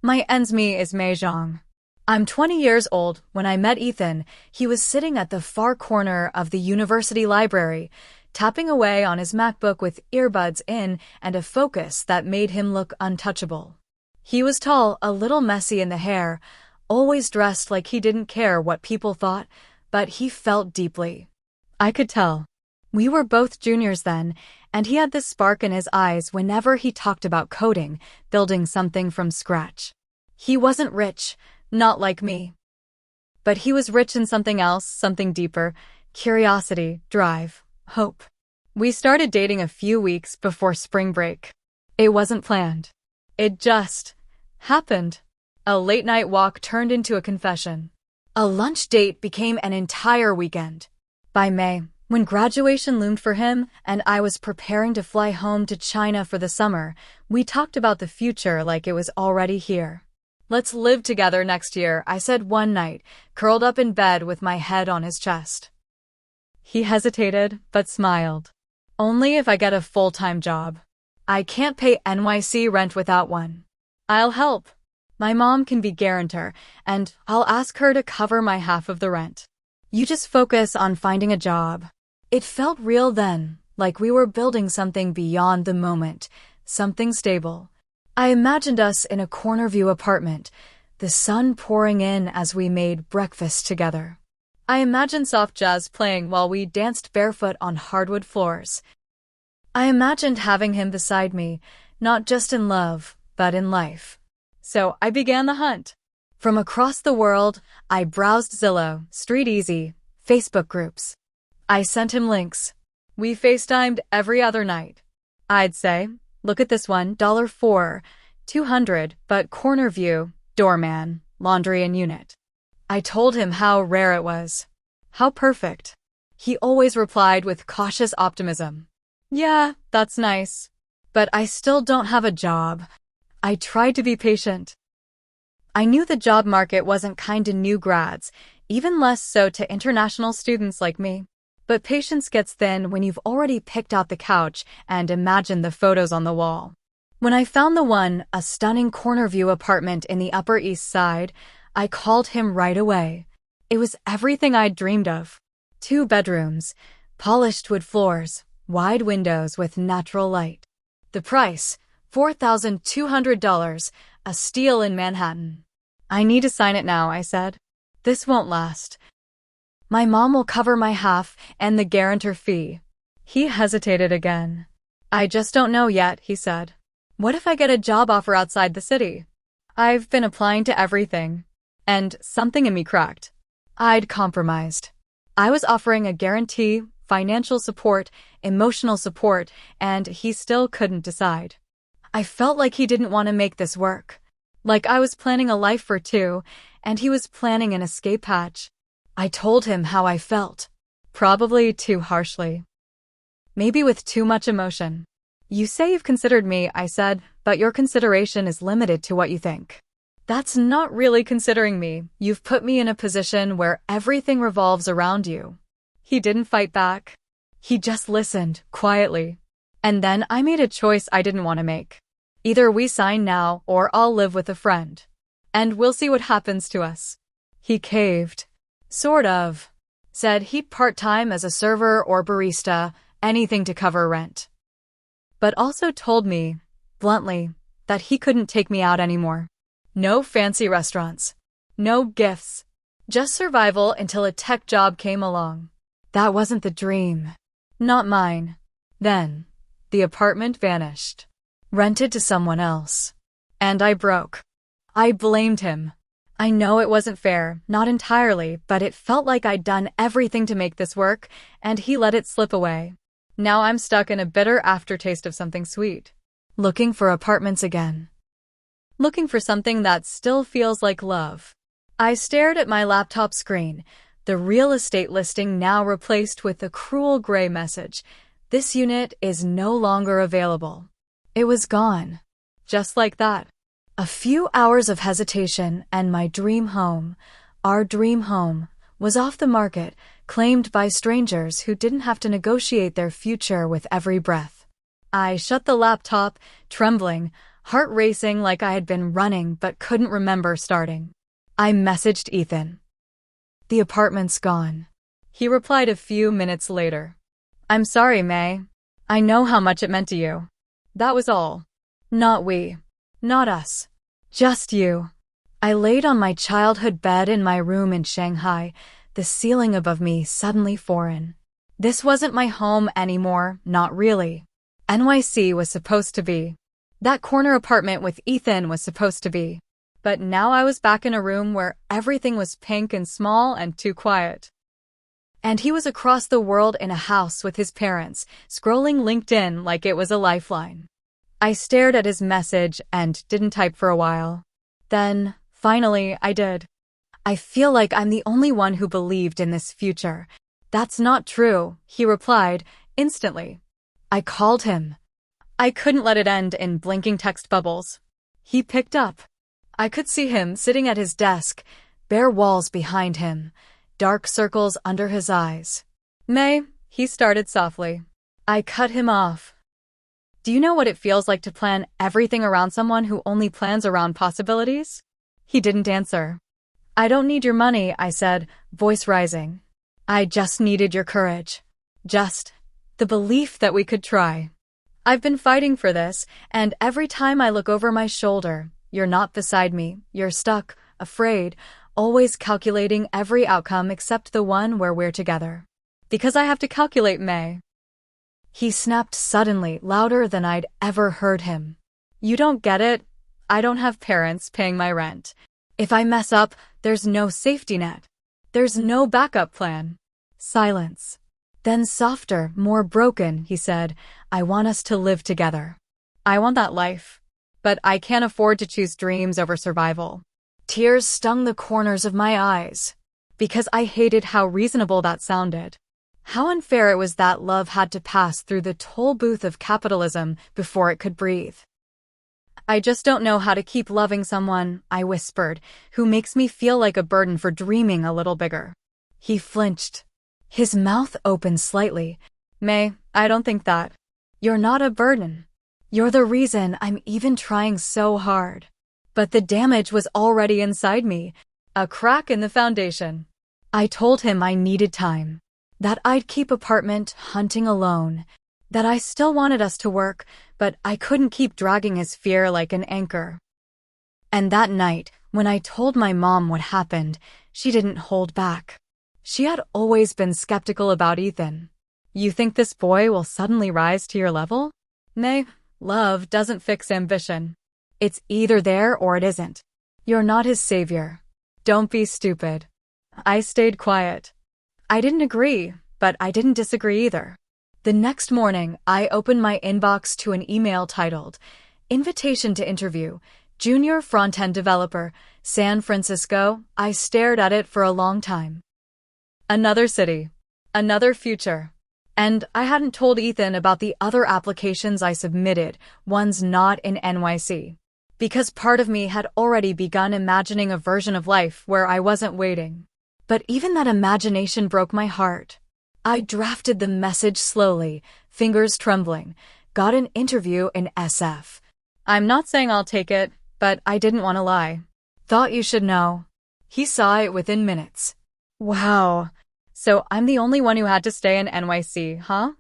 My ensme is Meizhong. I'm 20 years old. When I met Ethan, he was sitting at the far corner of the university library, tapping away on his MacBook with earbuds in and a focus that made him look untouchable. He was tall, a little messy in the hair, always dressed like he didn't care what people thought, but he felt deeply. I could tell. We were both juniors then, and he had this spark in his eyes whenever he talked about coding, building something from scratch. He wasn't rich, not like me. But he was rich in something else, something deeper: curiosity, drive, hope. We started dating a few weeks before spring break. It wasn't planned. It just happened. A late-night walk turned into a confession. A lunch date became an entire weekend. By May, when graduation loomed for him and I was preparing to fly home to China for the summer, we talked about the future like it was already here. "Let's live together next year," I said one night, curled up in bed with my head on his chest. He hesitated, but smiled. "Only if I get a full-time job. I can't pay NYC rent without one. I'll help. My mom can be guarantor, and I'll ask her to cover my half of the rent. You just focus on finding a job." It felt real then, like we were building something beyond the moment, something stable. I imagined us in a corner view apartment, the sun pouring in as we made breakfast together. I imagined soft jazz playing while we danced barefoot on hardwood floors. I imagined having him beside me, not just in love, but in life. So I began the hunt. From across the world, I browsed Zillow, StreetEasy, Facebook groups. I sent him links. We FaceTimed every other night. I'd say, "Look at this one, $4, $200, but corner view, doorman, laundry and unit." I told him how rare it was. How perfect. He always replied with cautious optimism. "Yeah, that's nice. But I still don't have a job." I tried to be patient. I knew the job market wasn't kind to new grads, even less so to international students like me. But patience gets thin when you've already picked out the couch and imagined the photos on the wall. When I found the one, a stunning corner view apartment in the Upper East Side, I called him right away. It was everything I'd dreamed of. 2 bedrooms, polished wood floors, wide windows with natural light. The price, $4,200, a steal in Manhattan. "I need to sign it now," I said. "This won't last. My mom will cover my half and the guarantor fee." He hesitated again. "I just don't know yet," he said. "What if I get a job offer outside the city? I've been applying to everything." And something in me cracked. I'd compromised. I was offering a guarantee, financial support, emotional support, and he still couldn't decide. I felt like he didn't want to make this work. Like I was planning a life for two, and he was planning an escape hatch. I told him how I felt. Probably too harshly. Maybe with too much emotion. "You say you've considered me," I said, "but your consideration is limited to what you think." "That's not really considering me. You've put me in a position where everything revolves around you." He didn't fight back. He just listened, quietly. And then I made a choice I didn't want to make. Either we sign now, or I'll live with a friend. And we'll see what happens to us. He caved. "Sort of." Said he'd part-time as a server or barista, anything to cover rent. But also told me, bluntly, that he couldn't take me out anymore. No fancy restaurants. No gifts. Just survival until a tech job came along. That wasn't the dream. Not mine. Then, the apartment vanished. Rented to someone else. And I broke. I blamed him. I know it wasn't fair, not entirely, but it felt like I'd done everything to make this work, and he let it slip away. Now I'm stuck in a bitter aftertaste of something sweet. Looking for apartments again. Looking for something that still feels like love. I stared at my laptop screen, the real estate listing now replaced with the cruel gray message: "This unit is no longer available." It was gone. Just like that. A few hours of hesitation and my dream home, our dream home, was off the market, claimed by strangers who didn't have to negotiate their future with every breath. I shut the laptop, trembling, heart racing like I had been running but couldn't remember starting. I messaged Ethan. "The apartment's gone." He replied a few minutes later. "I'm sorry, May. I know how much it meant to you." That was all. Not we. Not us. Just you. I laid on my childhood bed in my room in Shanghai, the ceiling above me suddenly foreign. This wasn't my home anymore, not really. NYC was supposed to be. That corner apartment with Ethan was supposed to be. But now I was back in a room where everything was pink and small and too quiet. And he was across the world in a house with his parents, scrolling LinkedIn like it was a lifeline. I stared at his message and didn't type for a while. Then, finally, I did. "I feel like I'm the only one who believed in this future." "That's not true," he replied, instantly. I called him. I couldn't let it end in blinking text bubbles. He picked up. I could see him sitting at his desk, bare walls behind him, dark circles under his eyes. "May," he started softly. I cut him off. "Do you know what it feels like to plan everything around someone who only plans around possibilities?" He didn't answer. "I don't need your money," I said, voice rising. "I just needed your courage. Just the belief that we could try. I've been fighting for this, and every time I look over my shoulder, you're not beside me, you're stuck, afraid, always calculating every outcome except the one where we're together. Because I have to calculate, May." He snapped suddenly, louder than I'd ever heard him. "You don't get it. I don't have parents paying my rent. If I mess up, there's no safety net. There's no backup plan." Silence. Then softer, more broken, he said, "I want us to live together. I want that life. But I can't afford to choose dreams over survival." Tears stung the corners of my eyes. Because I hated how reasonable that sounded. How unfair it was that love had to pass through the toll booth of capitalism before it could breathe. "I just don't know how to keep loving someone," I whispered, "who makes me feel like a burden for dreaming a little bigger." He flinched. His mouth opened slightly. "May, I don't think that. You're not a burden. You're the reason I'm even trying so hard." But the damage was already inside me, a crack in the foundation. I told him I needed time. That I'd keep apartment hunting alone. That I still wanted us to work, but I couldn't keep dragging his fear like an anchor. And that night, when I told my mom what happened, she didn't hold back. She had always been skeptical about Ethan. "You think this boy will suddenly rise to your level?" "May, love doesn't fix ambition. It's either there or it isn't. You're not his savior. Don't be stupid." I stayed quiet. I didn't agree, but I didn't disagree either. The next morning, I opened my inbox to an email titled, "Invitation to Interview, Junior Front-End Developer, San Francisco." I stared at it for a long time. Another city. Another future. And I hadn't told Ethan about the other applications I submitted, ones not in NYC. Because part of me had already begun imagining a version of life where I wasn't waiting. But even that imagination broke my heart. I drafted the message slowly, fingers trembling, got an interview in SF. I'm not saying I'll take it, but I didn't want to lie. "Thought you should know." He saw it within minutes. "Wow. So I'm the only one who had to stay in NYC, huh?"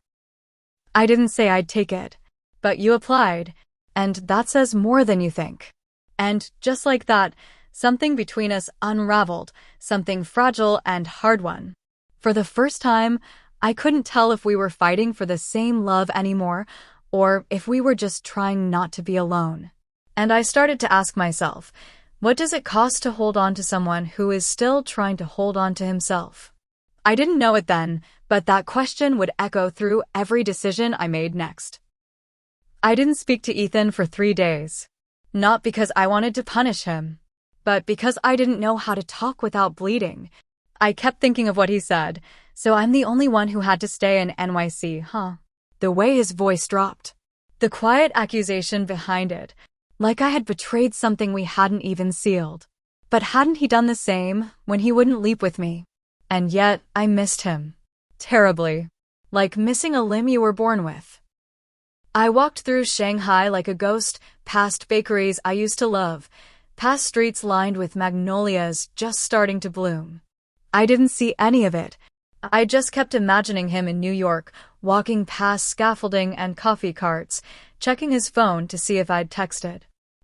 "I didn't say I'd take it. But you applied, and that says more than you think." And just like that, something between us unraveled, something fragile and hard-won. For the first time, I couldn't tell if we were fighting for the same love anymore, or if we were just trying not to be alone. And I started to ask myself, what does it cost to hold on to someone who is still trying to hold on to himself? I didn't know it then, but that question would echo through every decision I made next. I didn't speak to Ethan for 3 days. Not because I wanted to punish him, but because I didn't know how to talk without bleeding. I kept thinking of what he said, "So I'm the only one who had to stay in NYC, huh?" The way his voice dropped. The quiet accusation behind it, like I had betrayed something we hadn't even sealed. But hadn't he done the same when he wouldn't leap with me? And yet, I missed him. Terribly. Like missing a limb you were born with. I walked through Shanghai like a ghost, past bakeries I used to love, past streets lined with magnolias just starting to bloom. I didn't see any of it. I just kept imagining him in New York, walking past scaffolding and coffee carts, checking his phone to see if I'd texted.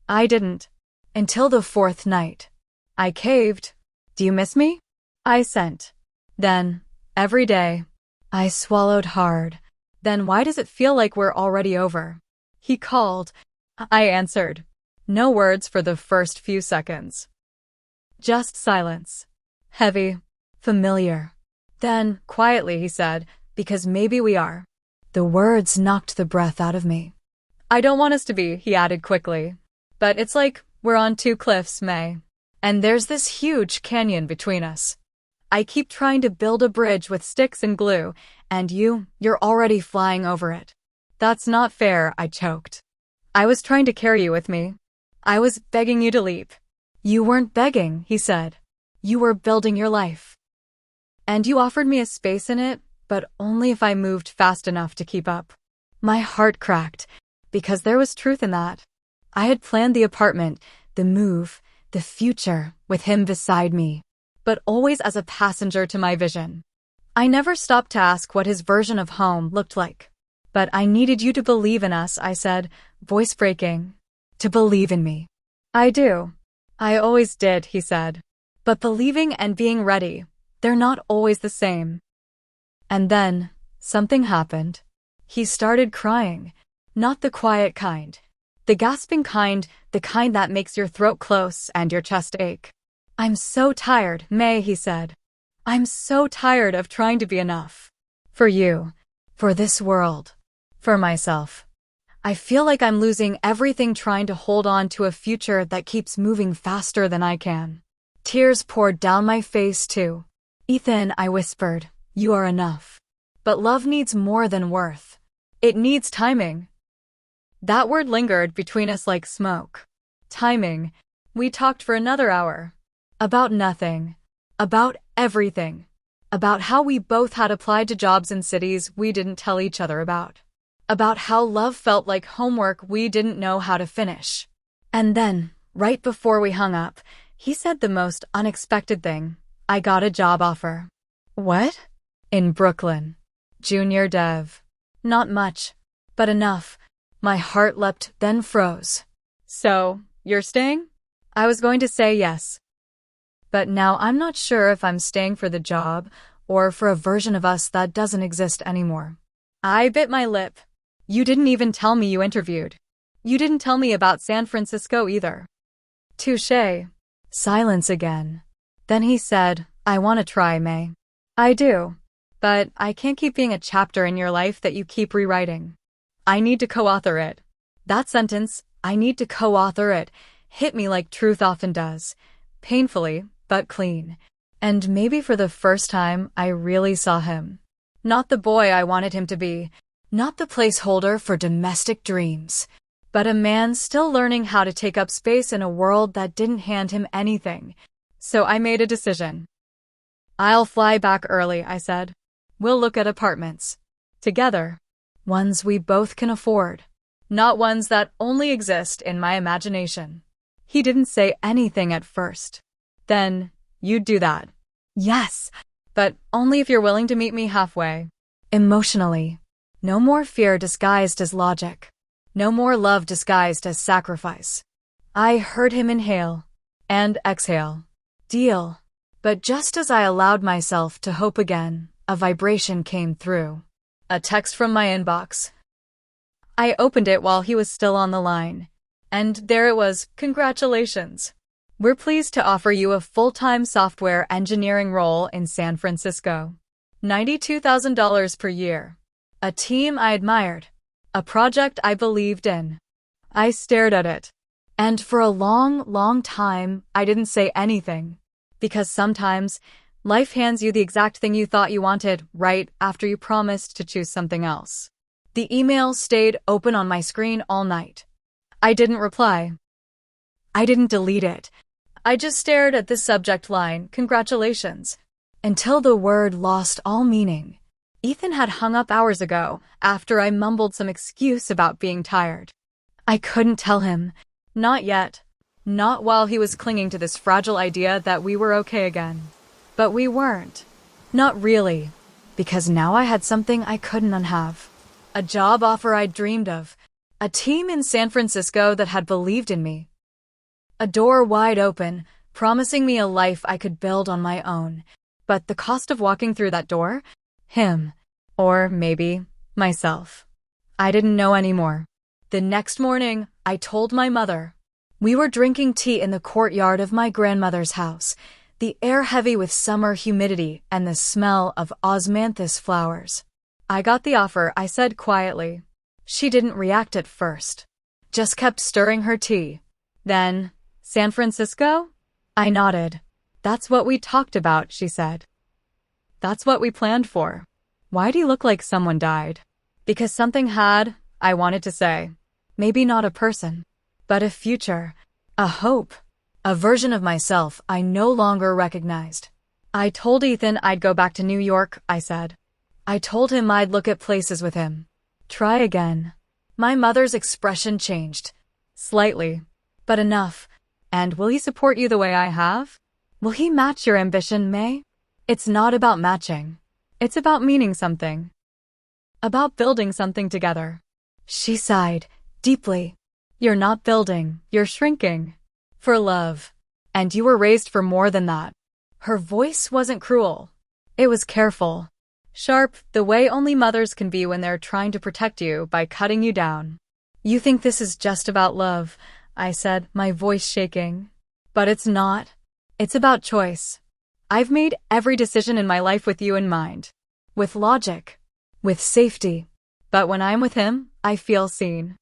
I didn't. Until the fourth night. I caved. "Do you miss me?" I sent. Then, every day. I swallowed hard. "Then why does it feel like we're already over?" He called. I answered. No words for the first few seconds. Just silence. Heavy. Familiar. Then, quietly, he said, "Because maybe we are." The words knocked the breath out of me. "I don't want us to be," he added quickly. "But it's like we're on two cliffs, May. And there's this huge canyon between us. I keep trying to build a bridge with sticks and glue, and you're already flying over it." "That's not fair," I choked. "I was trying to carry you with me. I was begging you to leap." "You weren't begging," he said. "You were building your life. And you offered me a space in it, but only if I moved fast enough to keep up." My heart cracked, because there was truth in that. I had planned the apartment, the move, the future, with him beside me, but always as a passenger to my vision. I never stopped to ask what his version of home looked like. "But I needed you to believe in us," I said, voice breaking. "To believe in me." "I do. I always did," he said. "But believing and being ready, they're not always the same." And then, something happened. He started crying. Not the quiet kind. The gasping kind, the kind that makes your throat close and your chest ache. "I'm so tired, May," he said. "I'm so tired of trying to be enough. For you. For this world. For myself. I feel like I'm losing everything trying to hold on to a future that keeps moving faster than I can." Tears poured down my face, too. "Ethan," I whispered, "you are enough. But love needs more than worth. It needs timing." That word lingered between us like smoke. Timing. We talked for another hour. About nothing. About everything. About how we both had applied to jobs in cities we didn't tell each other about. About how love felt like homework we didn't know how to finish. And then, right before we hung up, he said the most unexpected thing. "I got a job offer." "What?" "In Brooklyn. Junior dev. Not much, but enough." My heart leapt, then froze. "So, you're staying?" I was going to say yes. But now I'm not sure if I'm staying for the job or for a version of us that doesn't exist anymore. I bit my lip. "You didn't even tell me you interviewed. You didn't tell me about San Francisco either." Touché. Silence again. Then he said, "I want to try, May." "I do. But I can't keep being a chapter in your life that you keep rewriting. I need to co-author it." That sentence, "I need to co-author it," hit me like truth often does. Painfully, but clean. And maybe for the first time, I really saw him. Not the boy I wanted him to be. Not the placeholder for domestic dreams. But a man still learning how to take up space in a world that didn't hand him anything. So I made a decision. "I'll fly back early," I said. "We'll look at apartments. Together. Ones we both can afford. Not ones that only exist in my imagination." He didn't say anything at first. "Then, you'd do that?" "Yes, but only if you're willing to meet me halfway. Emotionally. No more fear disguised as logic. No more love disguised as sacrifice." I heard him inhale and exhale. Deal. But just as I allowed myself to hope again, a vibration came through. A text from my inbox. I opened it while he was still on the line. And there it was, "Congratulations. We're pleased to offer you a full-time software engineering role in San Francisco. $92,000 per year. A team I admired. A project I believed in." I stared at it. And for a long, long time, I didn't say anything. Because sometimes, life hands you the exact thing you thought you wanted right after you promised to choose something else. The email stayed open on my screen all night. I didn't reply. I didn't delete it. I just stared at the subject line, "Congratulations," until the word lost all meaning. Ethan had hung up hours ago, after I mumbled some excuse about being tired. I couldn't tell him. Not yet. Not while he was clinging to this fragile idea that we were okay again. But we weren't. Not really. Because now I had something I couldn't unhave. A job offer I'd dreamed of. A team in San Francisco that had believed in me. A door wide open, promising me a life I could build on my own. But the cost of walking through that door? Him. Or maybe myself. I didn't know anymore. The next morning, I told my mother. We were drinking tea in the courtyard of my grandmother's house, the air heavy with summer humidity and the smell of osmanthus flowers. I got the offer, I said quietly. She didn't react at first. Just kept stirring her tea. Then, San Francisco? I nodded. That's what we talked about, she said. That's what we planned for. Why do you look like someone died? Because something had, I wanted to say. Maybe not a person, but a future, a hope, a version of myself I no longer recognized. I told Ethan I'd go back to New York, I said. I told him I'd look at places with him. Try again. My mother's expression changed. Slightly, but enough. And will he support you the way I have? Will he match your ambition, May? It's not about matching. It's about meaning something. About building something together. She sighed, deeply. You're not building, you're shrinking. For love. And you were raised for more than that. Her voice wasn't cruel. It was careful. Sharp, the way only mothers can be when they're trying to protect you by cutting you down. You think this is just about love, I said, my voice shaking. But it's not. It's about choice. I've made every decision in my life with you in mind. With logic. With safety. But when I'm with him, I feel seen.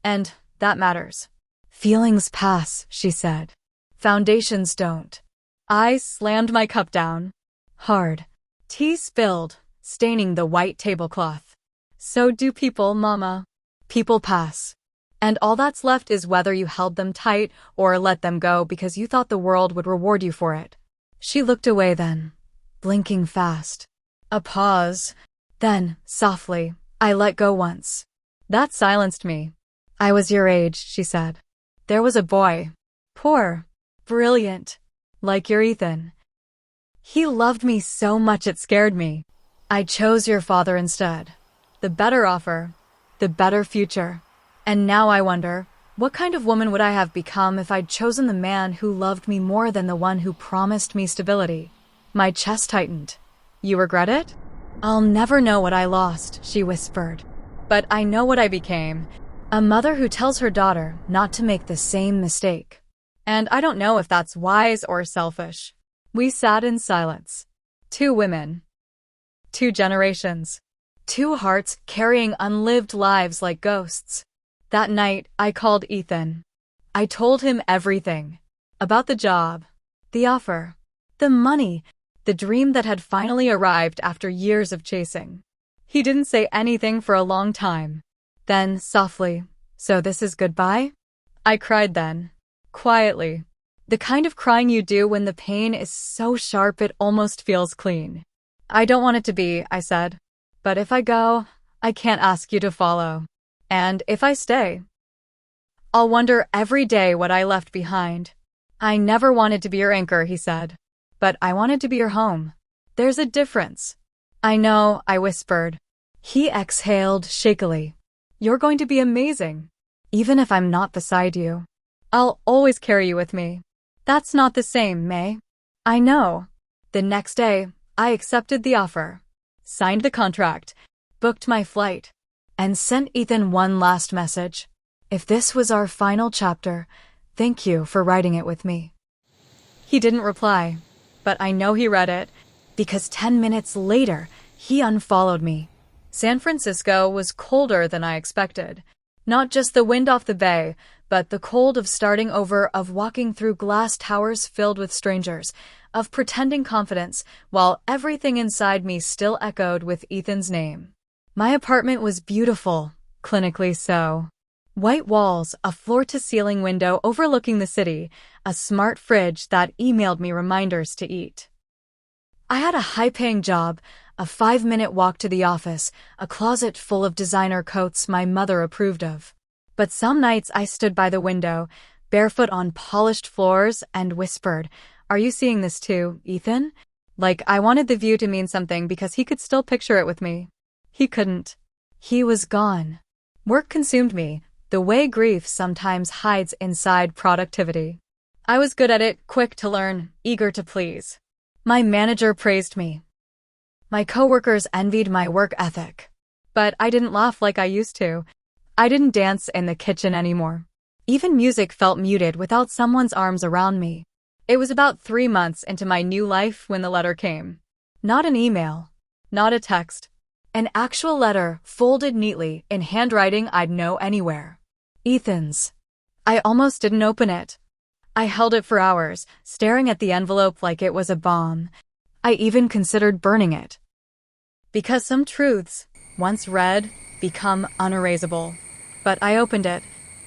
And that matters. Feelings pass, she said. Foundations don't. I slammed my cup down. Hard. Tea spilled, staining the white tablecloth. So do people, Mama. People pass. And all that's left is whether you held them tight or let them go because you thought the world would reward you for it. She looked away then, blinking fast. A pause. Then, softly, I let go once. That silenced me. I was your age, she said. There was a boy. Poor. Brilliant. Like your Ethan. He loved me so much it scared me. I chose your father instead. The better offer. The better future. And now I wonder, what kind of woman would I have become if I'd chosen the man who loved me more than the one who promised me stability? My chest tightened. You regret it? I'll never know what I lost, she whispered. But I know what I became. A mother who tells her daughter not to make the same mistake. And I don't know if that's wise or selfish. We sat in silence. Two women. 2 generations. 2 hearts carrying unlived lives like ghosts. That night, I called Ethan. I told him everything. About the job, the offer, the money, the dream that had finally arrived after years of chasing. He didn't say anything for a long time. Then, softly, so this is goodbye? I cried then. Quietly. The kind of crying you do when the pain is so sharp it almost feels clean. I don't want it to be, I said. But if I go, I can't ask you to follow. And if I stay, I'll wonder every day what I left behind. I never wanted to be your anchor, he said. But I wanted to be your home. There's a difference. I know, I whispered. He exhaled shakily. You're going to be amazing. Even if I'm not beside you. I'll always carry you with me. That's not the same, May. I know. The next day, I accepted the offer, signed the contract, booked my flight, and sent Ethan one last message. If this was our final chapter, thank you for writing it with me. He didn't reply, but I know he read it, because 10 minutes later, he unfollowed me. San Francisco was colder than I expected. Not just the wind off the bay, but the cold of starting over, of walking through glass towers filled with strangers, of pretending confidence, while everything inside me still echoed with Ethan's name. My apartment was beautiful, clinically so. White walls, a floor-to-ceiling window overlooking the city, a smart fridge that emailed me reminders to eat. I had a high-paying job, a 5-minute walk to the office, a closet full of designer coats my mother approved of. But some nights I stood by the window, barefoot on polished floors, and whispered, "Are you seeing this too, Ethan?" Like I wanted the view to mean something because he could still picture it with me. He couldn't. He was gone. Work consumed me, the way grief sometimes hides inside productivity. I was good at it, quick to learn, eager to please. My manager praised me. My coworkers envied my work ethic. But I didn't laugh like I used to. I didn't dance in the kitchen anymore. Even music felt muted without someone's arms around me. It was about 3 months into my new life when the letter came. Not an email. Not a text. An actual letter, folded neatly, in handwriting I'd know anywhere. Ethan's. I almost didn't open it. I held it for hours, staring at the envelope like it was a bomb. I even considered burning it. Because some truths, once read, become unerasable. But I opened it,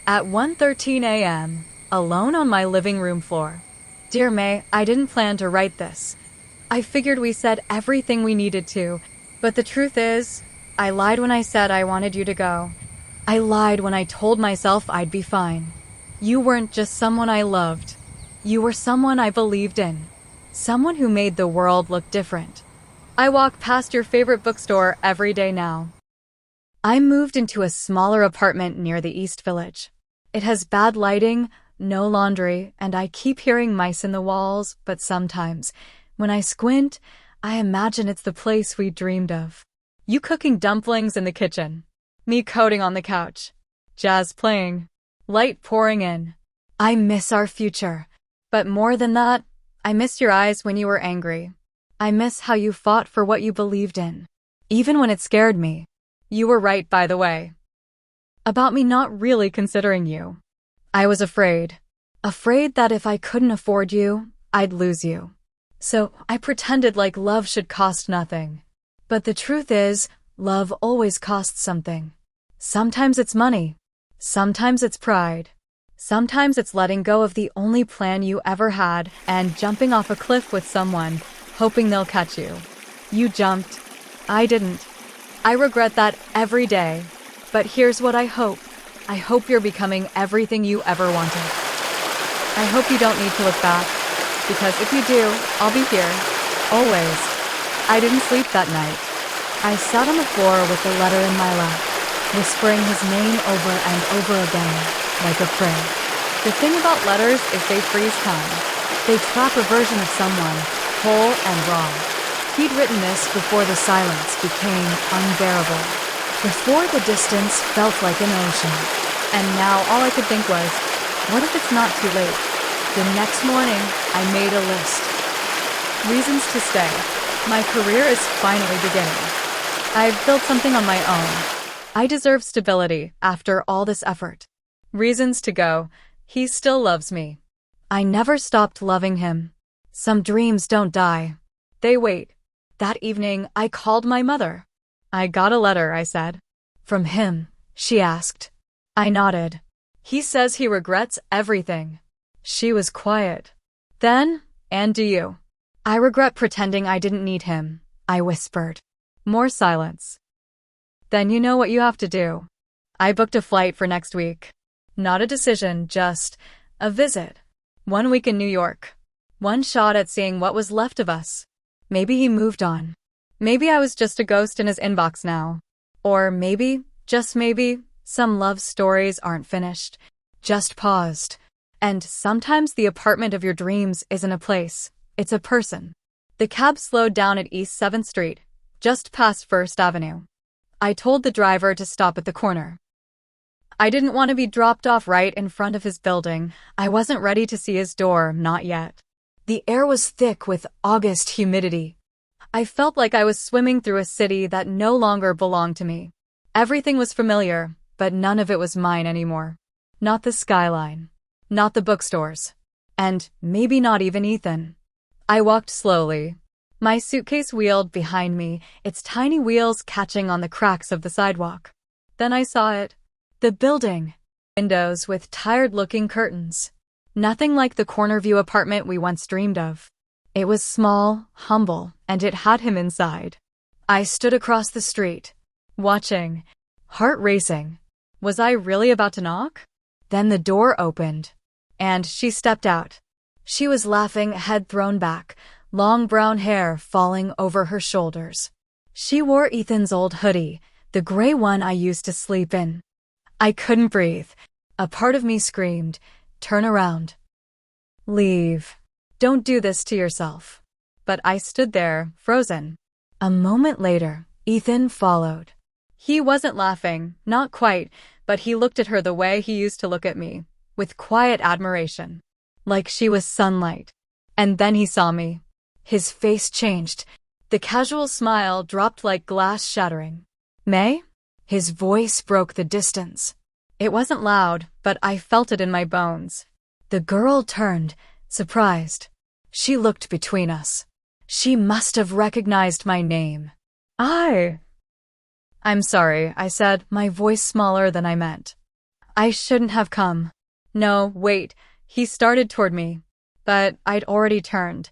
at 1:13 a.m., alone on my living room floor. Dear May, I didn't plan to write this. I figured we said everything we needed to, but the truth is, I lied when I said I wanted you to go. I lied when I told myself I'd be fine. You weren't just someone I loved. You were someone I believed in. Someone who made the world look different. I walk past your favorite bookstore every day now. I moved into a smaller apartment near the East Village. It has bad lighting, no laundry, and I keep hearing mice in the walls, but sometimes, when I squint, I imagine it's the place we dreamed of. You cooking dumplings in the kitchen. Me coding on the couch. Jazz playing. Light pouring in. I miss our future. But more than that, I miss your eyes when you were angry. I miss how you fought for what you believed in. Even when it scared me. You were right, by the way. About me not really considering you. I was afraid. Afraid that if I couldn't afford you, I'd lose you. So I pretended like love should cost nothing. But the truth is, love always costs something. Sometimes it's money. Sometimes it's pride. Sometimes it's letting go of the only plan you ever had and jumping off a cliff with someone, hoping they'll catch you. You jumped. I didn't. I regret that every day. But here's what I hope. I hope you're becoming everything you ever wanted. I hope you don't need to look back. Because if you do, I'll be here. Always. I didn't sleep that night. I sat on the floor with the letter in my lap, whispering his name over and over again, like a prayer. The thing about letters is they freeze time. They trap a version of someone, whole and raw. He'd written this before the silence became unbearable. Before the distance felt like an ocean. And now all I could think was, what if it's not too late? The next morning, I made a list. Reasons to stay. My career is finally beginning. I've built something on my own. I deserve stability after all this effort. Reasons to go. He still loves me. I never stopped loving him. Some dreams don't die. They wait. That evening, I called my mother. I got a letter, I said. From him, she asked. I nodded. He says he regrets everything. She was quiet. Then, and do you? I regret pretending I didn't need him, I whispered. More silence. Then you know what you have to do. I booked a flight for next week. Not a decision, just a visit. 1 week in New York. One shot at seeing what was left of us. Maybe he moved on. Maybe I was just a ghost in his inbox now. Or maybe, just maybe, some love stories aren't finished, just paused. And sometimes the apartment of your dreams isn't a place, it's a person. The cab slowed down at East 7th Street, just past First Avenue. I told the driver to stop at the corner. I didn't want to be dropped off right in front of his building. I wasn't ready to see his door, not yet. The air was thick with August humidity. I felt like I was swimming through a city that no longer belonged to me. Everything was familiar, but none of it was mine anymore. Not the skyline. Not the bookstores. And maybe not even Ethan. I walked slowly. My suitcase wheeled behind me, its tiny wheels catching on the cracks of the sidewalk. Then I saw it. The building. Windows with tired-looking curtains. Nothing like the corner view apartment we once dreamed of. It was small, humble, and it had him inside. I stood across the street, watching, heart racing. Was I really about to knock? Then the door opened, and she stepped out. She was laughing, head thrown back, long brown hair falling over her shoulders. She wore Ethan's old hoodie, the gray one I used to sleep in. I couldn't breathe. A part of me screamed, "Turn around. Leave. Don't do this to yourself." But I stood there, frozen. A moment later, Ethan followed. He wasn't laughing, not quite, but he looked at her the way he used to look at me, with quiet admiration, like she was sunlight. And then he saw me. His face changed. The casual smile dropped like glass shattering. "May?" His voice broke the distance. It wasn't loud, but I felt it in my bones. The girl turned, surprised. She looked between us. She must have recognized my name. "I'm sorry," I said, my voice smaller than I meant. "I shouldn't have come." "No, wait." He started toward me, but I'd already turned.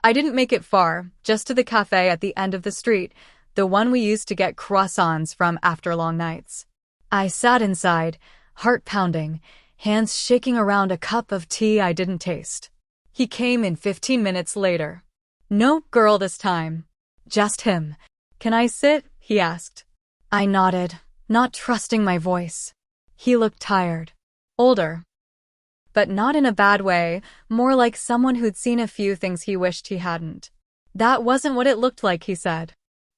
I didn't make it far, just to the cafe at the end of the street, the one we used to get croissants from after long nights. I sat inside, heart pounding, hands shaking around a cup of tea I didn't taste. He came in 15 minutes later. No girl this time. Just him. "Can I sit?" he asked. I nodded, not trusting my voice. He looked tired. Older. But not in a bad way, more like someone who'd seen a few things he wished he hadn't. "That wasn't what it looked like," he said.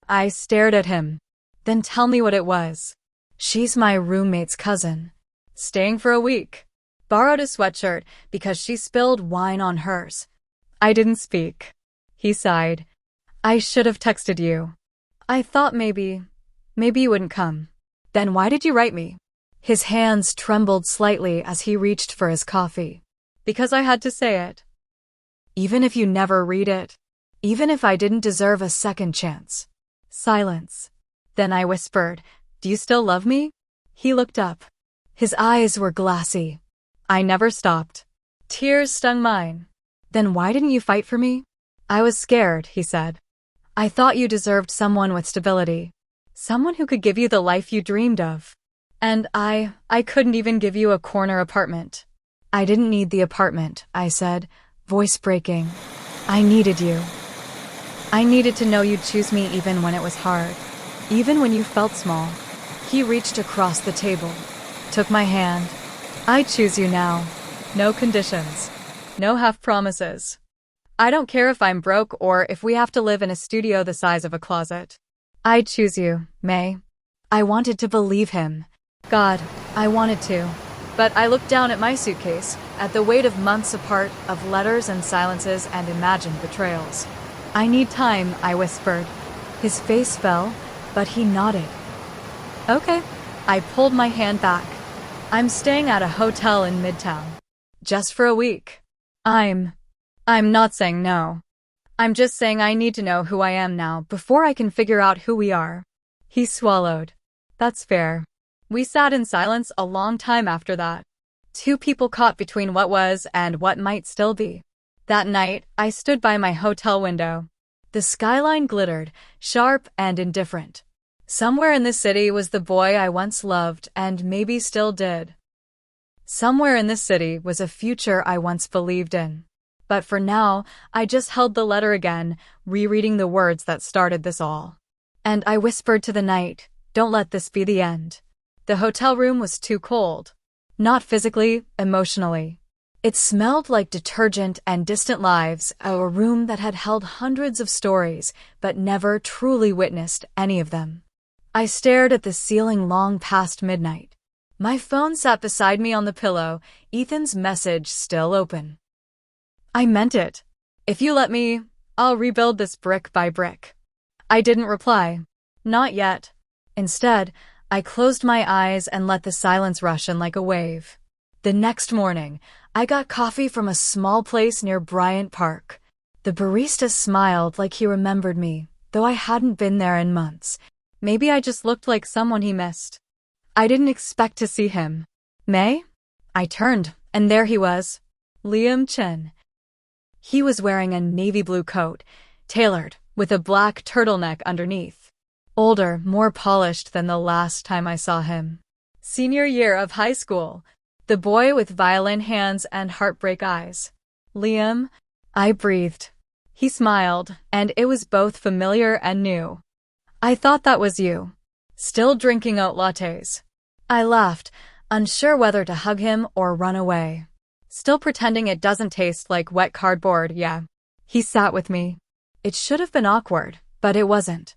I stared at him. "Then tell me what it was." "She's my roommate's cousin. Staying for a week. Borrowed a sweatshirt because she spilled wine on hers." I didn't speak. He sighed. "I should have texted you. I thought maybe you wouldn't come." "Then why did you write me?" His hands trembled slightly as he reached for his coffee. "Because I had to say it. Even if you never read it. Even if I didn't deserve a second chance." Silence. Then I whispered, "Do you still love me?" He looked up. His eyes were glassy. I never stopped. Tears stung mine. "Then why didn't you fight for me?" "I was scared," he said. "I thought you deserved someone with stability. Someone who could give you the life you dreamed of. And I couldn't even give you a corner apartment." "I didn't need the apartment," I said, voice breaking. "I needed you. I needed to know you'd choose me even when it was hard. Even when you felt small." He reached across the table, took my hand. "I choose you now. No conditions. No half promises. I don't care if I'm broke or if we have to live in a studio the size of a closet. I choose you, May." I wanted to believe him. God, I wanted to. But I looked down at my suitcase, at the weight of months apart, of letters and silences and imagined betrayals. "I need time," I whispered. His face fell, but he nodded. "Okay." I pulled my hand back. "I'm staying at a hotel in Midtown. Just for a week. I'm not saying no. I'm just saying I need to know who I am now before I can figure out who we are." He swallowed. "That's fair." We sat in silence a long time after that. Two people caught between what was and what might still be. That night, I stood by my hotel window. The skyline glittered, sharp and indifferent. Somewhere in this city was the boy I once loved and maybe still did. Somewhere in this city was a future I once believed in. But for now, I just held the letter again, rereading the words that started this all. And I whispered to the night, "Don't let this be the end." The hotel room was too cold. Not physically, emotionally. It smelled like detergent and distant lives, a room that had held hundreds of stories, but never truly witnessed any of them. I stared at the ceiling long past midnight. My phone sat beside me on the pillow, Ethan's message still open. I meant it. "If you let me, I'll rebuild this brick by brick." I didn't reply. Not yet. Instead, I closed my eyes and let the silence rush in like a wave. The next morning, I got coffee from a small place near Bryant Park. The barista smiled like he remembered me, though I hadn't been there in months. Maybe I just looked like someone he missed. I didn't expect to see him. "May?" I turned, and there he was. Liam Chen. He was wearing a navy blue coat, tailored, with a black turtleneck underneath. Older, more polished than the last time I saw him. Senior year of high school. The boy with violin hands and heartbreak eyes. Liam? I breathed. He smiled, and it was both familiar and new. I thought that was you. Still drinking oat lattes. I laughed, unsure whether to hug him or run away. Still pretending it doesn't taste like wet cardboard, yeah. He sat with me. It should have been awkward, but it wasn't.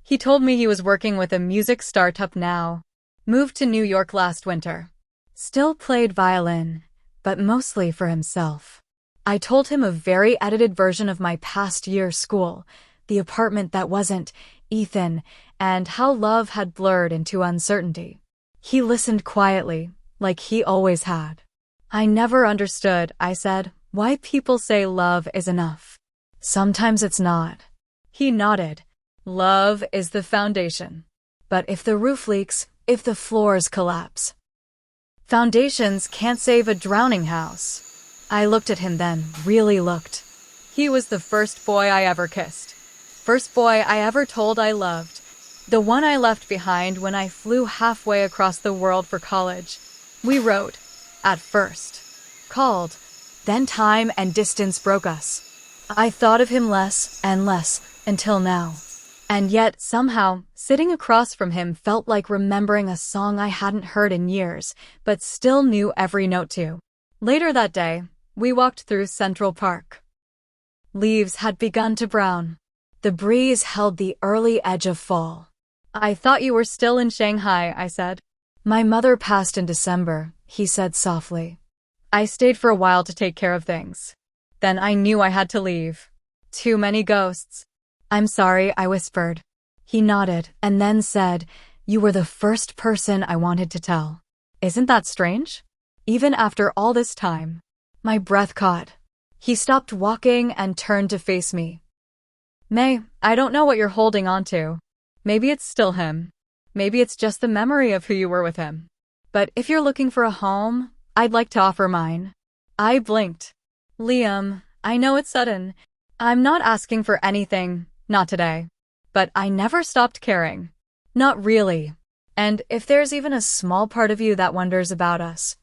He told me he was working with a music startup now. Moved to New York last winter. Still played violin, but mostly for himself. I told him a very edited version of my past year's school, the apartment that wasn't Ethan, and how love had blurred into uncertainty. He listened quietly, like he always had. I never understood, I said, why people say love is enough. Sometimes it's not. He nodded. Love is the foundation. But if the roof leaks, if the floors collapse, foundations can't save a drowning house. I looked at him then, really looked. He was the first boy I ever kissed. First boy I ever told I loved. The one I left behind when I flew halfway across the world for college. We wrote, at first. Called. Then time and distance broke us. I thought of him less and less, until now. And yet, somehow, sitting across from him felt like remembering a song I hadn't heard in years, but still knew every note to. Later that day, we walked through Central Park. Leaves had begun to brown. The breeze held the early edge of fall. I thought you were still in Shanghai, I said. My mother passed in December, he said softly. I stayed for a while to take care of things. Then I knew I had to leave. Too many ghosts. I'm sorry, I whispered. He nodded and then said, you were the first person I wanted to tell. Isn't that strange? Even after all this time. My breath caught. He stopped walking and turned to face me. May, I don't know what you're holding on to. Maybe it's still him. Maybe it's just the memory of who you were with him. But if you're looking for a home, I'd like to offer mine. I blinked. Liam, I know it's sudden. I'm not asking for anything, not today. But I never stopped caring. Not really. And if there's even a small part of you that wonders about us,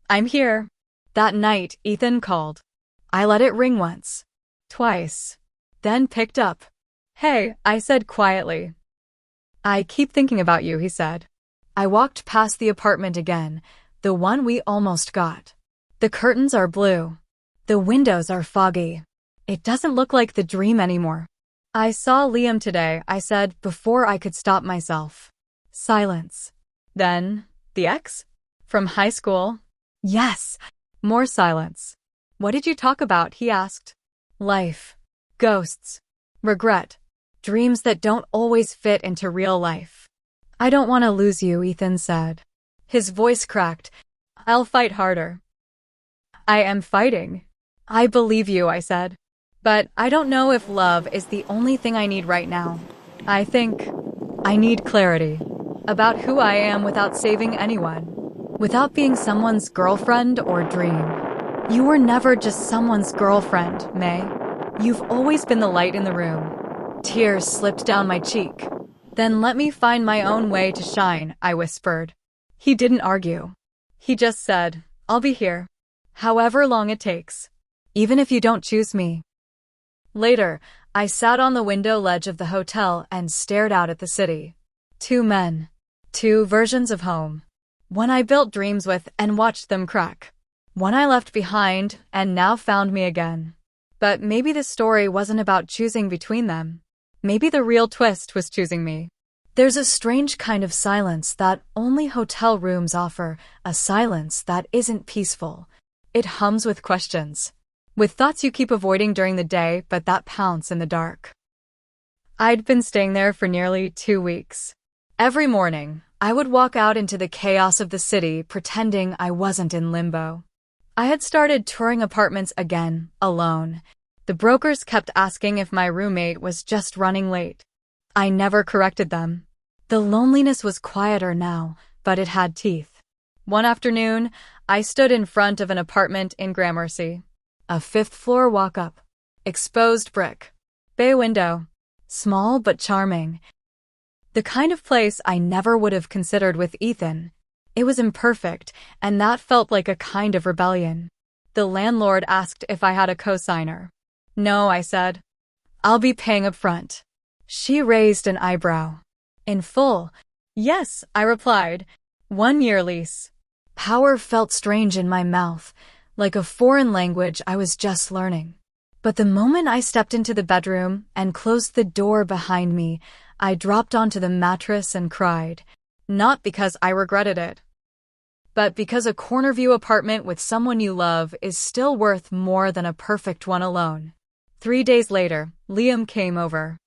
I'm here. That night, Ethan called. I let it ring once. Twice. Then picked up. Hey, I said quietly. I keep thinking about you, he said. I walked past the apartment again, the one we almost got. The curtains are blue. The windows are foggy. It doesn't look like the dream anymore. I saw Liam today, I said before I could stop myself. Silence. Then, the ex? From high school? Yes. More silence. What did you talk about? He asked. Life. Ghosts. Regret. Dreams that don't always fit into real life. I don't want to lose you, Ethan said. His voice cracked. I'll fight harder. I am fighting. I believe you, I said. But I don't know if love is the only thing I need right now. I think I need clarity about who I am without saving anyone, without being someone's girlfriend or dream. You were never just someone's girlfriend, May. You've always been the light in the room. Tears slipped down my cheek. Then let me find my own way to shine, I whispered. He didn't argue. He just said, I'll be here. However long it takes. Even if you don't choose me. Later, I sat on the window ledge of the hotel and stared out at the city. Two men. Two versions of home. One I built dreams with and watched them crack. One I left behind and now found me again. But maybe the story wasn't about choosing between them. Maybe the real twist was choosing me. There's a strange kind of silence that only hotel rooms offer, a silence that isn't peaceful. It hums with questions. With thoughts you keep avoiding during the day, but that pounce in the dark. I'd been staying there for nearly 2 weeks. Every morning, I would walk out into the chaos of the city, pretending I wasn't in limbo. I had started touring apartments again, alone. The brokers kept asking if my roommate was just running late. I never corrected them. The loneliness was quieter now, but it had teeth. One afternoon, I stood in front of an apartment in Gramercy. A 5th-floor walk-up. Exposed brick. Bay window. Small but charming. The kind of place I never would have considered with Ethan. It was imperfect, and that felt like a kind of rebellion. The landlord asked if I had a cosigner. No, I said. I'll be paying up front. She raised an eyebrow. In full. Yes, I replied. 1-year lease. Power felt strange in my mouth, like a foreign language I was just learning. But the moment I stepped into the bedroom and closed the door behind me, I dropped onto the mattress and cried. Not because I regretted it, but because a corner view apartment with someone you love is still worth more than a perfect one alone. 3 days later, Liam came over.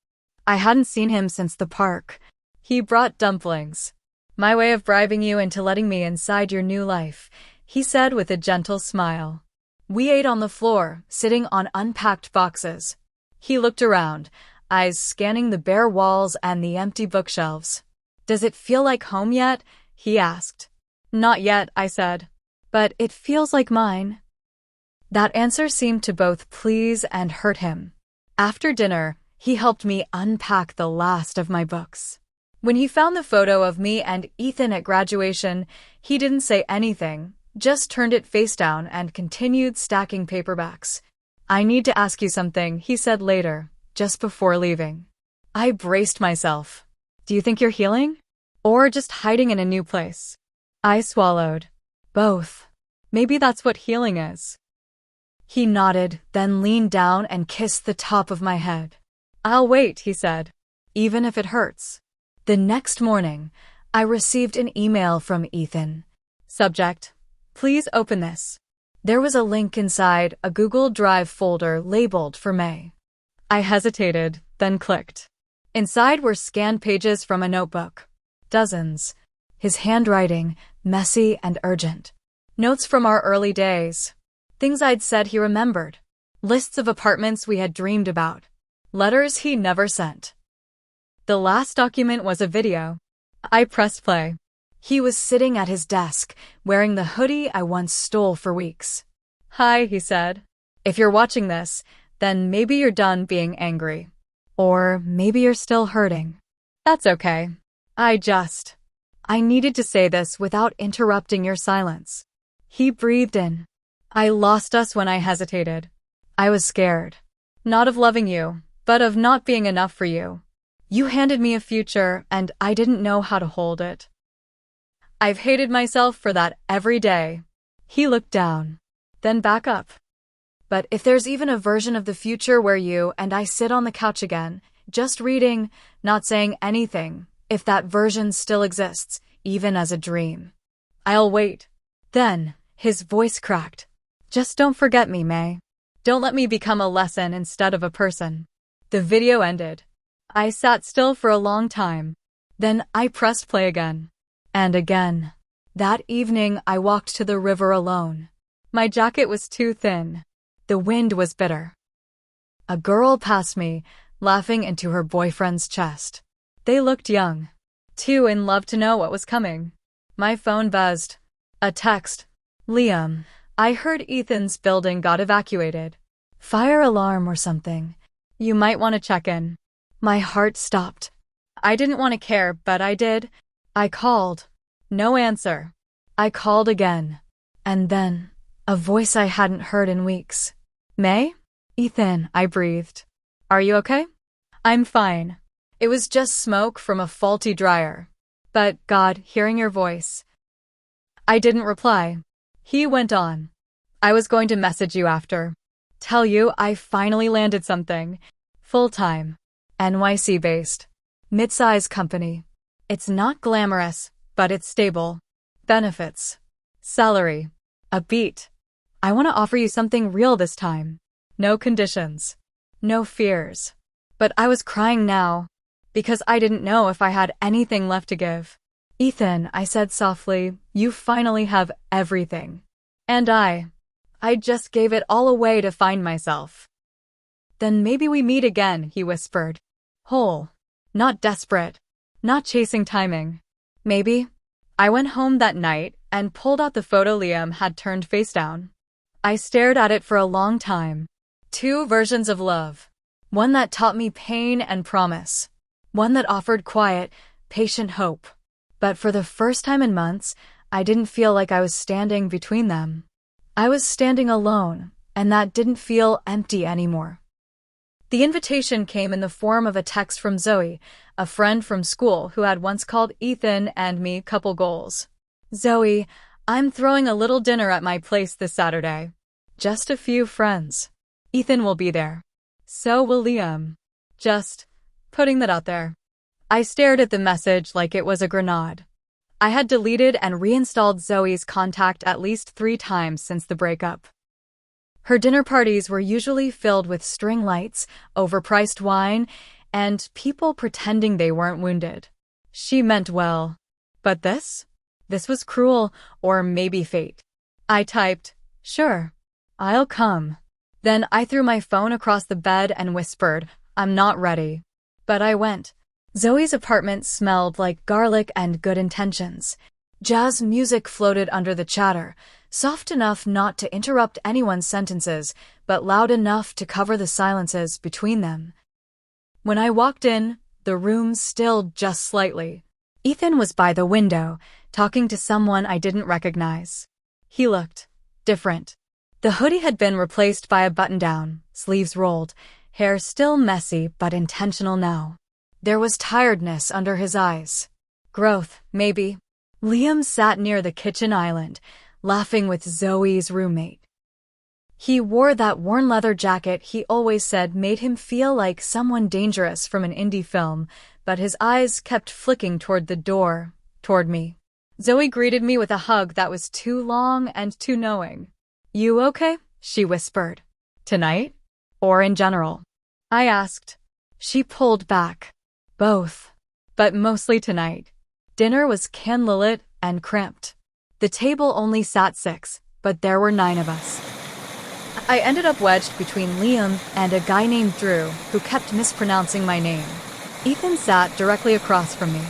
I hadn't seen him since the park. He brought dumplings. My way of bribing you into letting me inside your new life, he said with a gentle smile. We ate on the floor, sitting on unpacked boxes. He looked around, eyes scanning the bare walls and the empty bookshelves. Does it feel like home yet? He asked. Not yet, I said. But it feels like mine. That answer seemed to both please and hurt him. After dinner, he helped me unpack the last of my books. When he found the photo of me and Ethan at graduation, he didn't say anything, just turned it face down and continued stacking paperbacks. I need to ask you something, he said later, just before leaving. I braced myself. Do you think you're healing? Or just hiding in a new place? I swallowed. Both. Maybe that's what healing is. He nodded, then leaned down and kissed the top of my head. I'll wait, he said, even if it hurts. The next morning, I received an email from Ethan. Subject: Please open this. There was a link inside a Google Drive folder labeled for May. I hesitated, then clicked. Inside were scanned pages from a notebook. Dozens. His handwriting, messy and urgent. Notes from our early days. Things I'd said he remembered. Lists of apartments we had dreamed about. Letters he never sent. The last document was a video. I pressed play. He was sitting at his desk, wearing the hoodie I once stole for weeks. Hi, he said. If you're watching this, then maybe you're done being angry. Or maybe you're still hurting. That's okay. I needed to say this without interrupting your silence. He breathed in. I lost us when I hesitated. I was scared. Not of loving you, but of not being enough for you. You handed me a future, and I didn't know how to hold it. I've hated myself for that every day. He looked down, then back up. But if there's even a version of the future where you and I sit on the couch again, just reading, not saying anything, if that version still exists, even as a dream, I'll wait. Then, his voice cracked. Just don't forget me, May. Don't let me become a lesson instead of a person. The video ended. I sat still for a long time. Then I pressed play again. And again. That evening I walked to the river alone. My jacket was too thin. The wind was bitter. A girl passed me, laughing into her boyfriend's chest. They looked young. Too in love to know what was coming. My phone buzzed. A text. Liam, I heard Ethan's building got evacuated. Fire alarm or something. You might want to check in. My heart stopped. I didn't want to care, but I did. I called. No answer. I called again. And then, a voice I hadn't heard in weeks. May? Ethan, I breathed. Are you okay? I'm fine. It was just smoke from a faulty dryer. But, God, hearing your voice. I didn't reply. He went on. I was going to message you after. Tell you I finally landed something. Full-time. NYC based. Mid-size company. It's not glamorous, but it's stable. Benefits. Salary. A beat. I want to offer you something real this time. No conditions. No fears. But I was crying now, because I didn't know if I had anything left to give. Ethan, I said softly, you finally have everything. And I just gave it all away to find myself. Then maybe we meet again, he whispered. Whole. Not desperate. Not chasing timing. Maybe. I went home that night and pulled out the photo Liam had turned face down. I stared at it for a long time. 2 versions of love. One that taught me pain and promise. One that offered quiet, patient hope. But for the first time in months, I didn't feel like I was standing between them. I was standing alone, and that didn't feel empty anymore. The invitation came in the form of a text from Zoe, a friend from school who had once called Ethan and me couple goals. Zoe, I'm throwing a little dinner at my place this Saturday. Just a few friends. Ethan will be there. So will Liam. Just putting that out there. I stared at the message like it was a grenade. I had deleted and reinstalled Zoe's contact at least 3 times since the breakup. Her dinner parties were usually filled with string lights, overpriced wine, and people pretending they weren't wounded. She meant well. But this? This was cruel, or maybe fate. I typed, "Sure, I'll come." Then I threw my phone across the bed and whispered, "I'm not ready." But I went. Zoe's apartment smelled like garlic and good intentions. Jazz music floated under the chatter, soft enough not to interrupt anyone's sentences, but loud enough to cover the silences between them. When I walked in, the room stilled just slightly. Ethan was by the window, talking to someone I didn't recognize. He looked different. The hoodie had been replaced by a button-down, sleeves rolled, hair still messy but intentional now. There was tiredness under his eyes. Growth, maybe. Liam sat near the kitchen island, laughing with Zoe's roommate. He wore that worn leather jacket he always said made him feel like someone dangerous from an indie film, but his eyes kept flicking toward the door, toward me. Zoe greeted me with a hug that was too long and too knowing. "You okay?" she whispered. "Tonight? Or in general?" I asked. She pulled back. "Both. But mostly tonight." Dinner was candlelit and cramped. The table only sat 6, but there were 9 of us. I ended up wedged between Liam and a guy named Drew, who kept mispronouncing my name. Ethan sat directly across from me.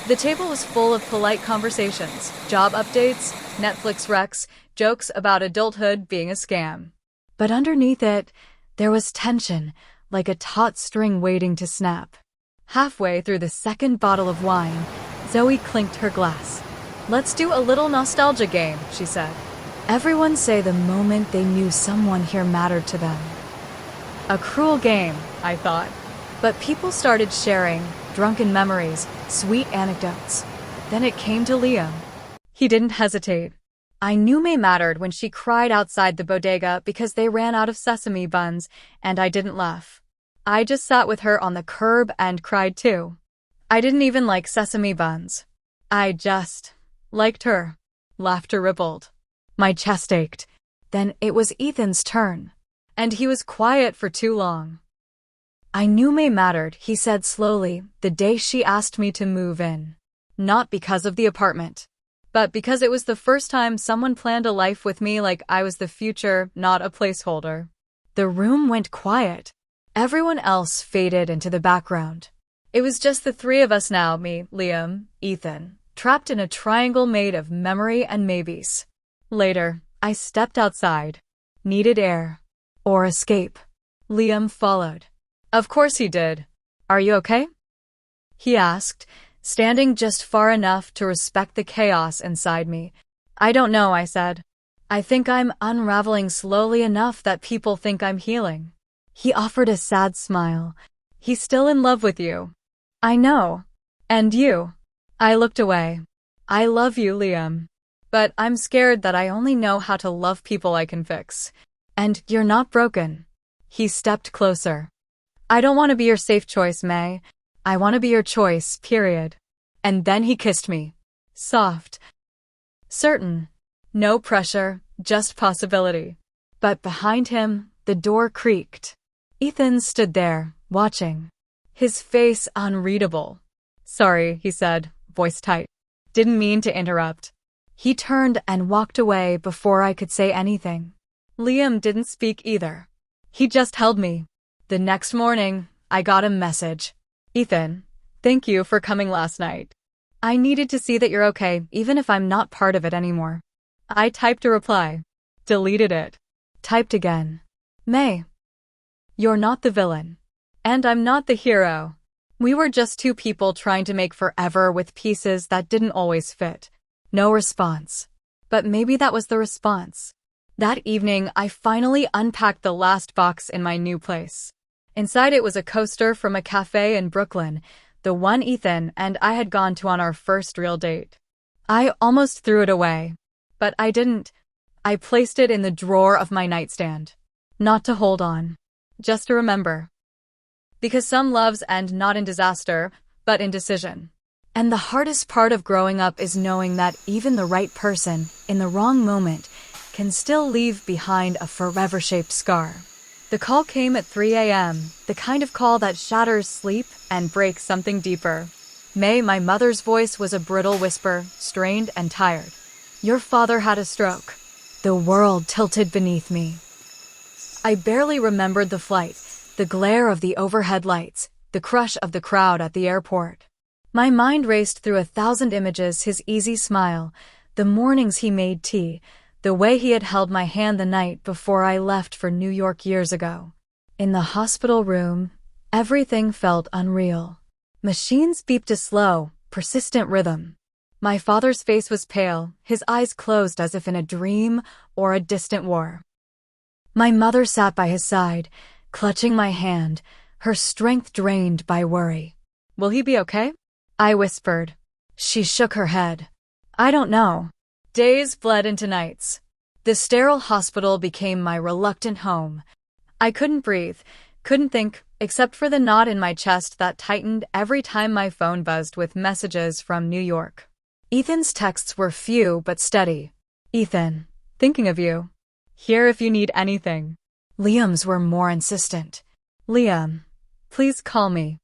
The table was full of polite conversations, job updates, Netflix recs, jokes about adulthood being a scam. But underneath it, there was tension, like a taut string waiting to snap. Halfway through the second bottle of wine, Zoe clinked her glass. "Let's do a little nostalgia game," she said. Everyone say the moment they knew someone here mattered to them. A cruel game, I thought. But people started sharing drunken memories, sweet anecdotes. Then it came to Liam. He didn't hesitate. I knew May mattered when she cried outside the bodega because they ran out of sesame buns, and I didn't laugh. I just sat with her on the curb and cried too. I didn't even like sesame buns. I just liked her. Laughter rippled. My chest ached. Then it was Ethan's turn. And he was quiet for too long. "I knew May mattered," he said slowly, "the day she asked me to move in. Not because of the apartment, but because it was the first time someone planned a life with me like I was the future, not a placeholder." The room went quiet. Everyone else faded into the background. It was just the 3 of us now, me, Liam, Ethan, trapped in a triangle made of memory and maybes. Later, I stepped outside. Needed air. Or escape. Liam followed. Of course he did. "Are you okay?" he asked, standing just far enough to respect the chaos inside me. "I don't know," I said. "I think I'm unraveling slowly enough that people think I'm healing." He offered a sad smile. "He's still in love with you." "I know. And you." I looked away. "I love you, Liam. But I'm scared that I only know how to love people I can fix. And you're not broken." He stepped closer. "I don't want to be your safe choice, May. I want to be your choice, period." And then he kissed me. Soft. Certain. No pressure, just possibility. But behind him, the door creaked. Ethan stood there, watching. His face unreadable. "Sorry," he said, voice tight. "Didn't mean to interrupt." He turned and walked away before I could say anything. Liam didn't speak either. He just held me. The next morning, I got a message. "Ethan, thank you for coming last night. I needed to see that you're okay, even if I'm not part of it anymore." I typed a reply. Deleted it. Typed again. "May. You're not the villain. And I'm not the hero. We were just two people trying to make forever with pieces that didn't always fit. No response. But maybe that was the response. That evening, I finally unpacked the last box in my new place. Inside it was a coaster from a cafe in Brooklyn, the one Ethan and I had gone to on our first real date. I almost threw it away. But I didn't. I placed it in the drawer of my nightstand. Not to hold on. Just to remember. Because some loves end not in disaster, but in decision. And the hardest part of growing up is knowing that even the right person, in the wrong moment, can still leave behind a forever-shaped scar. The call came at 3 a.m., the kind of call that shatters sleep and breaks something deeper. May, my mother's voice was a brittle whisper, strained and tired. Your father had a stroke. The world tilted beneath me. I barely remembered the flight, the glare of the overhead lights, the crush of the crowd at the airport. My mind raced through 1,000 images, his easy smile, the mornings he made tea, the way he had held my hand the night before I left for New York years ago. In the hospital room, everything felt unreal. Machines beeped a slow, persistent rhythm. My father's face was pale, his eyes closed as if in a dream or a distant war. My mother sat by his side, clutching my hand, her strength drained by worry. Will he be okay? I whispered. She shook her head. I don't know. Days bled into nights. The sterile hospital became my reluctant home. I couldn't breathe, couldn't think, except for the knot in my chest that tightened every time my phone buzzed with messages from New York. Ethan's texts were few but steady. Ethan, thinking of you. Here if you need anything. Liam's were more insistent. Liam, please call me.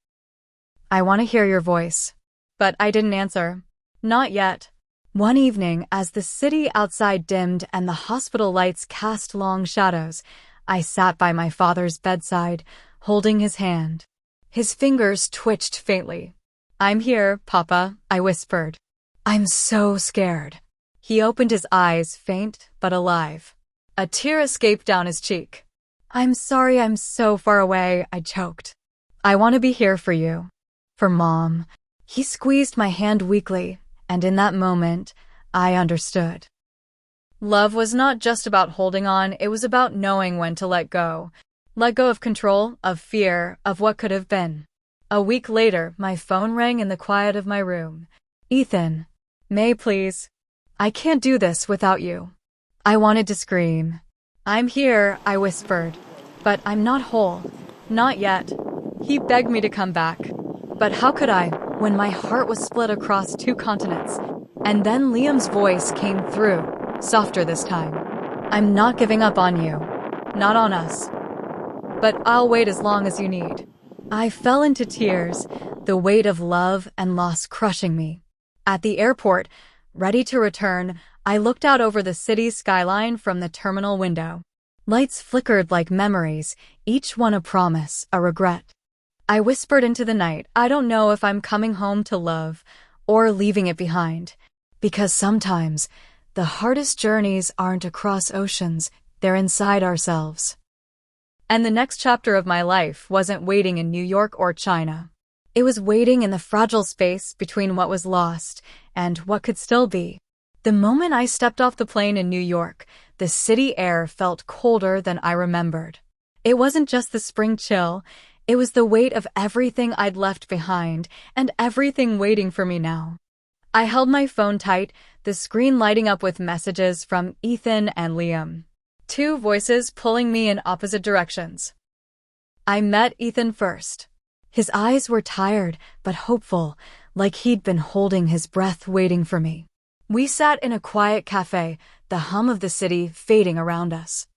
I want to hear your voice. But I didn't answer. Not yet. One evening, as the city outside dimmed and the hospital lights cast long shadows, I sat by my father's bedside, holding his hand. His fingers twitched faintly. I'm here, Papa, I whispered. I'm so scared. He opened his eyes, faint but alive. A tear escaped down his cheek. I'm sorry I'm so far away, I choked. I want to be here for you. For Mom. He squeezed my hand weakly, and in that moment, I understood. Love was not just about holding on, it was about knowing when to let go. Let go of control, of fear, of what could have been. A week later, my phone rang in the quiet of my room. Ethan. May, please. I can't do this without you. I wanted to scream. I'm here, I whispered. But I'm not whole. Not yet. He begged me to come back. But how could I, when my heart was split across 2 continents? And then Liam's voice came through, softer this time. I'm not giving up on you. Not on us. But I'll wait as long as you need. I fell into tears, the weight of love and loss crushing me. At the airport, ready to return, I looked out over the city's skyline from the terminal window. Lights flickered like memories, each one a promise, a regret. I whispered into the night, I don't know if I'm coming home to love or leaving it behind. Because sometimes, the hardest journeys aren't across oceans, they're inside ourselves. And the next chapter of my life wasn't waiting in New York or China. It was waiting in the fragile space between what was lost and what could still be. The moment I stepped off the plane in New York, the city air felt colder than I remembered. It wasn't just the spring chill, it was the weight of everything I'd left behind and everything waiting for me now. I held my phone tight, the screen lighting up with messages from Ethan and Liam. 2 voices pulling me in opposite directions. I met Ethan first. His eyes were tired but hopeful, like he'd been holding his breath waiting for me. We sat in a quiet cafe, the hum of the city fading around us.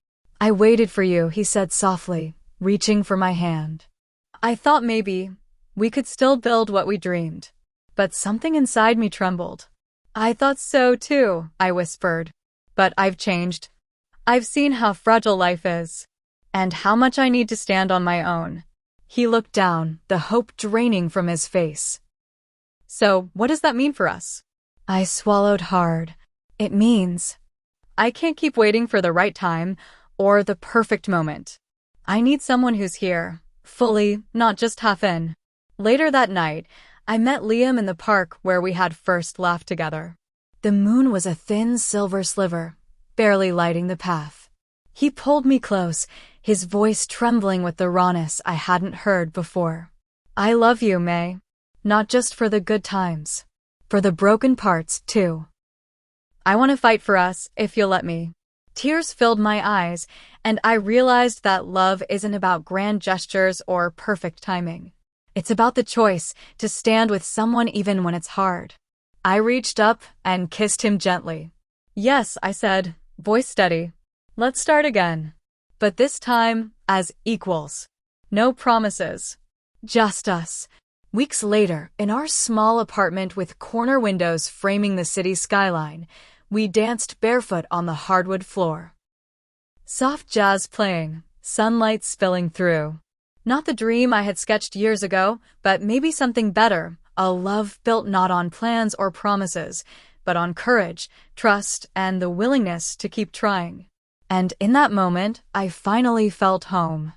I waited for you, he said softly, reaching for my hand. I thought maybe we could still build what we dreamed. But something inside me trembled. I thought so too, I whispered. But I've changed. I've seen how fragile life is. And how much I need to stand on my own. He looked down, the hope draining from his face. So, what does that mean for us? I swallowed hard. It means I can't keep waiting for the right time or the perfect moment. I need someone who's here, fully, not just half in. Later that night, I met Liam in the park where we had first laughed together. The moon was a thin silver sliver, barely lighting the path. He pulled me close, his voice trembling with the rawness I hadn't heard before. I love you, May. Not just for the good times. For the broken parts, too. I want to fight for us, if you'll let me. Tears filled my eyes, and I realized that love isn't about grand gestures or perfect timing. It's about the choice to stand with someone even when it's hard. I reached up and kissed him gently. Yes, I said, voice steady. Let's start again. But this time, as equals. No promises. Just us. Weeks later, in our small apartment with corner windows framing the city skyline, we danced barefoot on the hardwood floor. Soft jazz playing, sunlight spilling through. Not the dream I had sketched years ago, but maybe something better, a love built not on plans or promises, but on courage, trust, and the willingness to keep trying. And in that moment, I finally felt home.